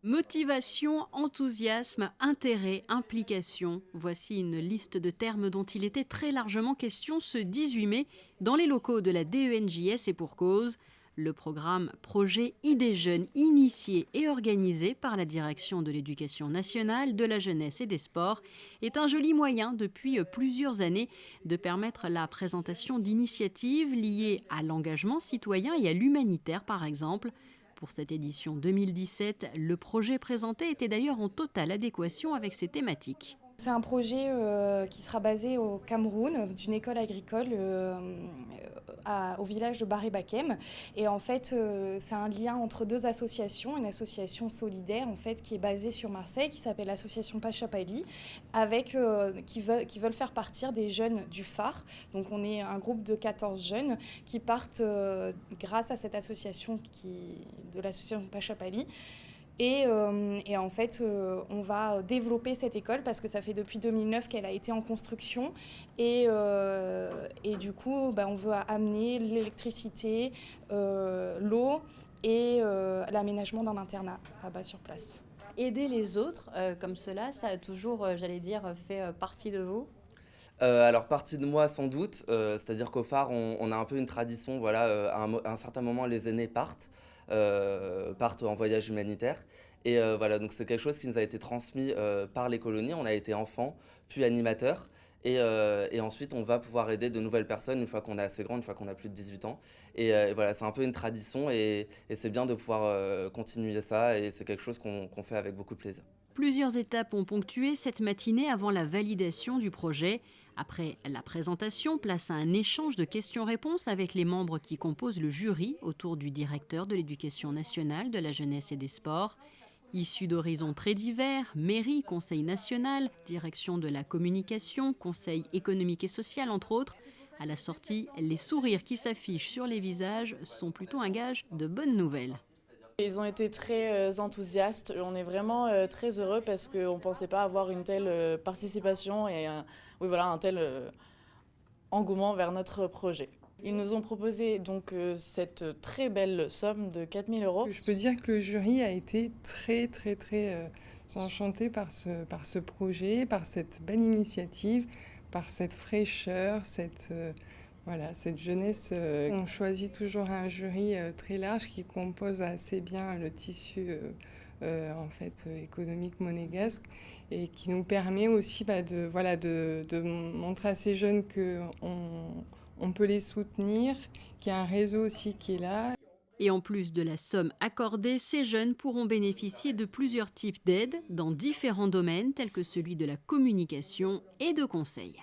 Motivation, enthousiasme, intérêt, implication. Voici une liste de termes dont il était très largement question ce 18 mai dans les locaux de la DENJS et pour cause. Le programme Projet Idées Jeunes, initié et organisé par la Direction de l'Éducation nationale, de la jeunesse et des sports, est un joli moyen depuis plusieurs années de permettre la présentation d'initiatives liées à l'engagement citoyen et à l'humanitaire par exemple. Pour cette édition 2017, le projet présenté était d'ailleurs en totale adéquation avec ces thématiques. C'est un projet qui sera basé au Cameroun, d'une école agricole au village de Baré Bakem. Et en fait, c'est un lien entre deux associations, une association solidaire en fait, qui est basée sur Marseille, qui s'appelle l'association Pachapali, qui veulent faire partir des jeunes du phare. Donc on est un groupe de 14 jeunes qui partent grâce à cette association de l'association Pachapali. Et en fait, on va développer cette école parce que ça fait depuis 2009 qu'elle a été en construction. Et du coup, on veut amener l'électricité, l'eau et l'aménagement d'un internat là-bas sur place. Aider les autres comme cela, ça a toujours, j'allais dire, fait partie de vous? Alors partie de moi sans doute, c'est-à-dire qu'au phare on a un peu une tradition, voilà, à un certain moment les aînés partent en voyage humanitaire et voilà, donc c'est quelque chose qui nous a été transmis, par les colonies. On a été enfant, puis animateur et ensuite on va pouvoir aider de nouvelles personnes une fois qu'on est assez grand, une fois qu'on a plus de 18 ans et voilà, c'est un peu une tradition et c'est bien de pouvoir, continuer ça et c'est quelque chose qu'on fait avec beaucoup de plaisir. Plusieurs étapes ont ponctué cette matinée avant la validation du projet. Après la présentation, place à un échange de questions-réponses avec les membres qui composent le jury autour du directeur de l'Éducation nationale, de la jeunesse et des sports. Issus d'horizons très divers, mairie, conseil national, direction de la communication, conseil économique et social entre autres, à la sortie, les sourires qui s'affichent sur les visages sont plutôt un gage de bonnes nouvelles. Ils ont été très enthousiastes. On est vraiment très heureux parce qu'on ne pensait pas avoir une telle participation et oui, voilà, un tel engouement vers notre projet. Ils nous ont proposé donc cette très belle somme de 4 000 euros. Je peux dire que le jury a été très enchanté par ce projet, par cette belle initiative, par cette fraîcheur, cette jeunesse. On choisit toujours un jury très large qui compose assez bien le tissu économique monégasque et qui nous permet aussi de montrer à ces jeunes qu'on peut les soutenir, qu'il y a un réseau aussi qui est là. Et en plus de la somme accordée, ces jeunes pourront bénéficier de plusieurs types d'aides dans différents domaines tels que celui de la communication et de conseils.